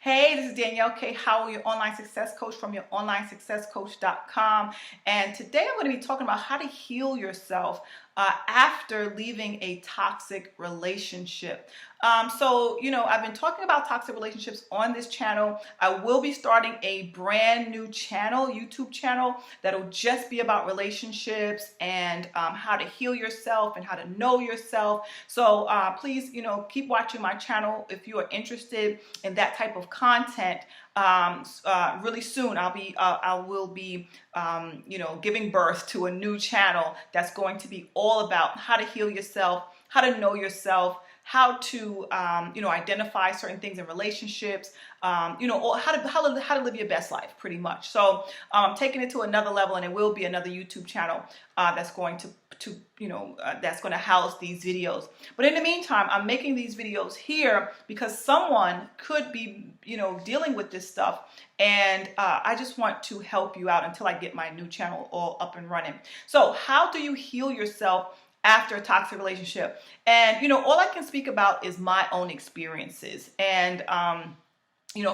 Hey, this is Danielle K. Howell, your online success coach from youronlinesuccesscoach.com. And today I'm going to be talking about how to heal yourself after leaving a toxic relationship. I've been talking about toxic relationships on this channel. I will be starting a brand new channel, YouTube channel, that'll just be about relationships and how to heal yourself and how to know yourself. So please, keep watching my channel if you are interested in that type of content. Really soon I will be giving birth to a new channel that's going to be all about how to heal yourself, how to know yourself, how to identify certain things in relationships, how to live your best life, pretty much. So I'm taking it to another level, and it will be another YouTube channel that's going to house these videos. But in the meantime, I'm making these videos here because someone could be dealing with this stuff, and I just want to help you out until I get my new channel all up and running. So how do you heal yourself after a toxic relationship? And all I can speak about is my own experiences, and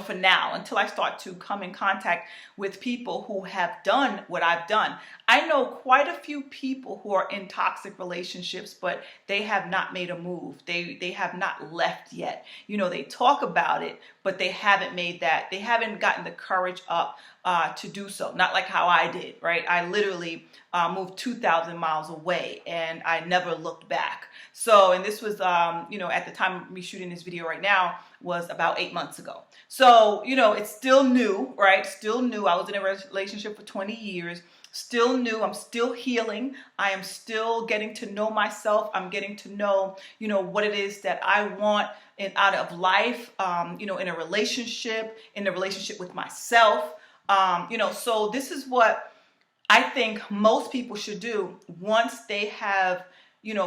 for now, until I start to come in contact with people who have done what I've done. I know quite a few people who are in toxic relationships, but they have not made a move. They have not left yet. They talk about it, but they haven't gotten the courage up to do so. Not like how I did, right? I literally moved 2,000 miles away, and I never looked back. So, and this was, at the time of me shooting this video right now, was about 8 months ago. So, it's still new, right? Still new. I was in a relationship for 20 years. Still new. I'm still healing. I am still getting to know myself. I'm getting to know, what it is that I want out of life, in a relationship, in a relationship with myself. So this is what I think most people should do once they have,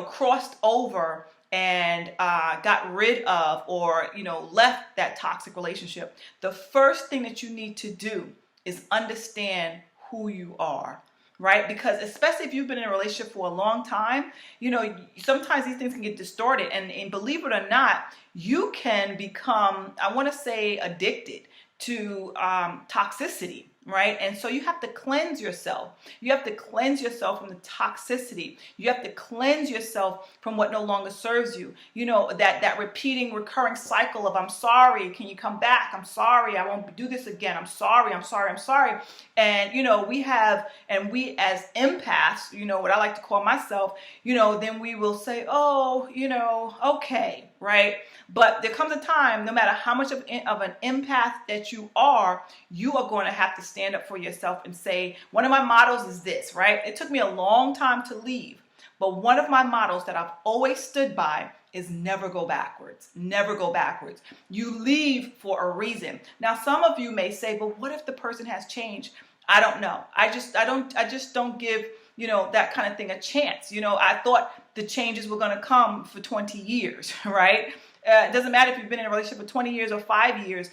crossed over and got rid of or, left that toxic relationship. The first thing that you need to do is understand who you are, right? Because especially if you've been in a relationship for a long time, sometimes these things can get distorted. And believe it or not, you can become, I want to say, addicted to toxicity. Right? And so you have to cleanse yourself. You have to cleanse yourself from the toxicity. You have to cleanse yourself from what no longer serves you. That repeating, recurring cycle of, I'm sorry, can you come back? I'm sorry, I won't do this again. I'm sorry, I'm sorry, I'm sorry. And, we as empaths, what I like to call myself, then we will say, oh, okay, right? But there comes a time, no matter how much of an empath that you are going to have to stand up for yourself and say, one of my mottos is this, right? It took me a long time to leave, but one of my mottos that I've always stood by is never go backwards. Never go backwards. You leave for a reason. Now, some of you may say, but what if the person has changed? I don't know. I just don't give, that kind of thing a chance. I thought the changes were going to come for 20 years, right? It doesn't matter if you've been in a relationship for 20 years or 5 years.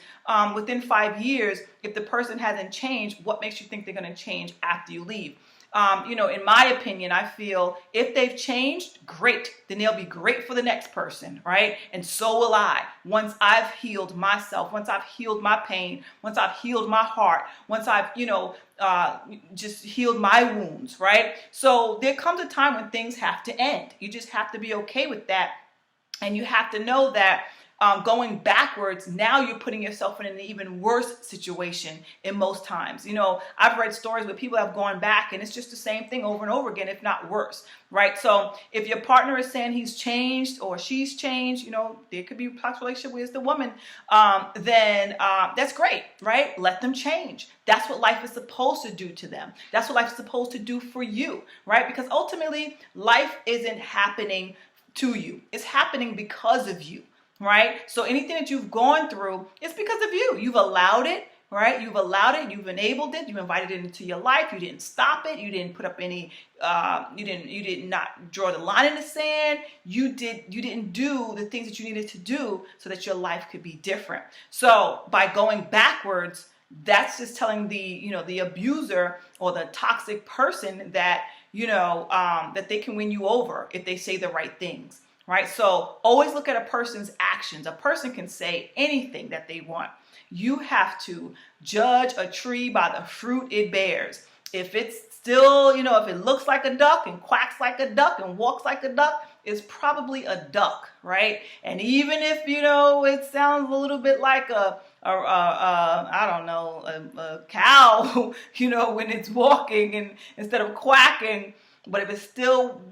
Within 5 years, if the person hasn't changed, what makes you think they're going to change after you leave? In my opinion, I feel if they've changed, great. Then they'll be great for the next person, right? And so will I. Once I've healed myself, once I've healed my pain, once I've healed my heart, once I've, just healed my wounds, right? So there comes a time when things have to end. You just have to be okay with that. And you have to know that going backwards, now you're putting yourself in an even worse situation in most times. I've read stories where people have gone back and it's just the same thing over and over again, if not worse, right? So if your partner is saying he's changed or she's changed, there could be a toxic relationship where it's the woman, then that's great, right? Let them change. That's what life is supposed to do to them. That's what life is supposed to do for you, right? Because ultimately, life isn't happening to you. It's happening because of you, right? So anything that you've gone through, it's because of you. You've allowed it, right? You've allowed it. You've enabled it. You invited it into your life. You didn't stop it. You didn't put up any, you did not draw the line in the sand. You didn't do the things that you needed to do so that your life could be different. So by going backwards, that's just telling the abuser or the toxic person that, that they can win you over if they say the right things, right? So always look at a person's actions. A person can say anything that they want. You have to judge a tree by the fruit it bears. If it's still, if it looks like a duck and quacks like a duck and walks like a duck, it's probably a duck, right? And even if, it sounds a little bit like I don't know, a cow, when it's walking and instead of quacking. But if it still,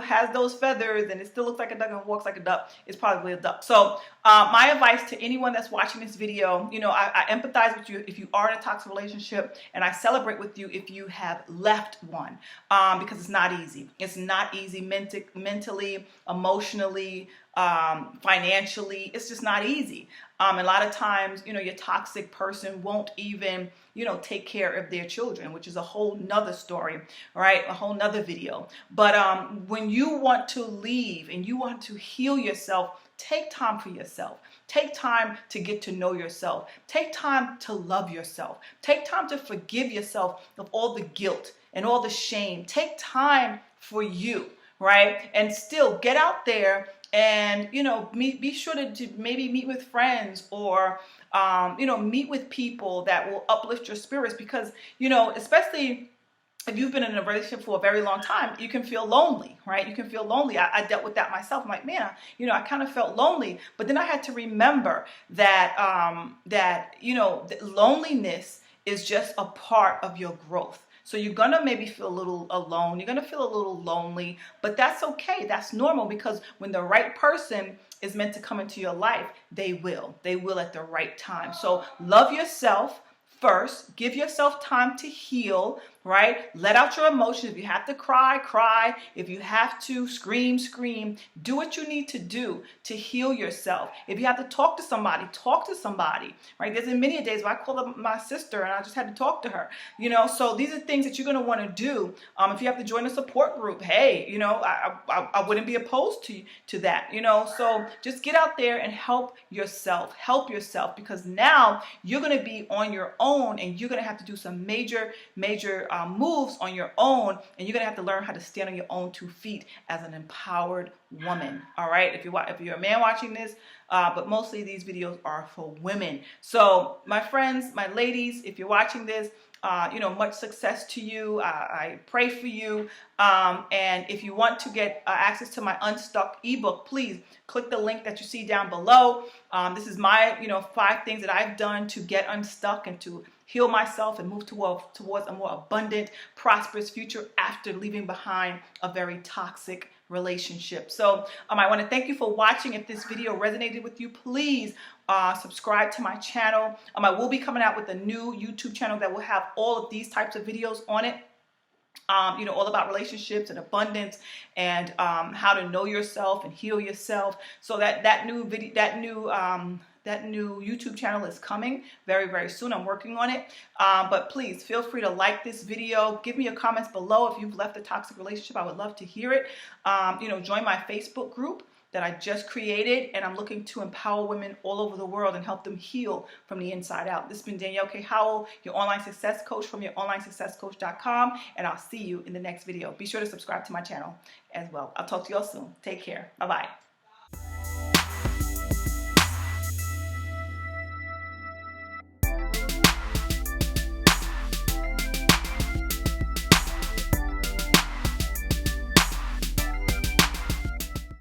has those feathers and it still looks like a duck and walks like a duck, it's probably a duck. So my advice to anyone that's watching this video, I empathize with you if you are in a toxic relationship, and I celebrate with you if you have left one, because it's not easy. It's not easy mentally, emotionally, financially. It's just not easy. A lot of times, your toxic person won't even, take care of their children, which is a whole nother story, right? A whole nother video. But when you want to leave and you want to heal yourself, take time for yourself. Take time to get to know yourself. Take time to love yourself. Take time to forgive yourself of all the guilt and all the shame. Take time for you, right? And still get out there and, be sure to maybe meet with friends or, meet with people that will uplift your spirits, because, especially if you've been in a relationship for a very long time, you can feel lonely, right? You can feel lonely. I dealt with that myself. I'm like, man, I kind of felt lonely, but then I had to remember that, loneliness is just a part of your growth. So you're going to maybe feel a little alone. You're going to feel a little lonely, but that's okay. That's normal, because when the right person is meant to come into your life, they will. They will at the right time. So love yourself first. Give yourself time to heal, right? Let out your emotions. If you have to cry, cry. If you have to scream, scream. Do what you need to do to heal yourself. If you have to talk to somebody, right? There's been many days where I called up my sister and I just had to talk to her, so these are things that you're going to want to do. If you have to join a support group, hey, I wouldn't be opposed to that, so just get out there and help yourself, because now you're going to be on your own and you're going to have to do some major moves on your own, and you're going to have to learn how to stand on your own 2 feet as an empowered woman. All right, if you're a man watching this, but mostly these videos are for women. So my friends, my ladies, if you're watching this, much success to you. I pray for you. And if you want to get access to my Unstuck ebook, please click the link that you see down below. This is my, 5 things that I've done to get unstuck and to heal myself and move towards a more abundant, prosperous future after leaving behind a very toxic relationship. So I want to thank you for watching. If this video resonated with you, please subscribe to my channel. I will be coming out with a new YouTube channel that will have all of these types of videos on it. All about relationships and abundance and how to know yourself and heal yourself. So that new YouTube channel is coming very, very soon. I'm working on it. But please feel free to like this video. Give me your comments below if you've left a toxic relationship. I would love to hear it. Join my Facebook group that I just created, and I'm looking to empower women all over the world and help them heal from the inside out. This has been Danielle K. Howell, your online success coach from youronlinesuccesscoach.com, and I'll see you in the next video. Be sure to subscribe to my channel as well. I'll talk to you all soon. Take care. Bye-bye.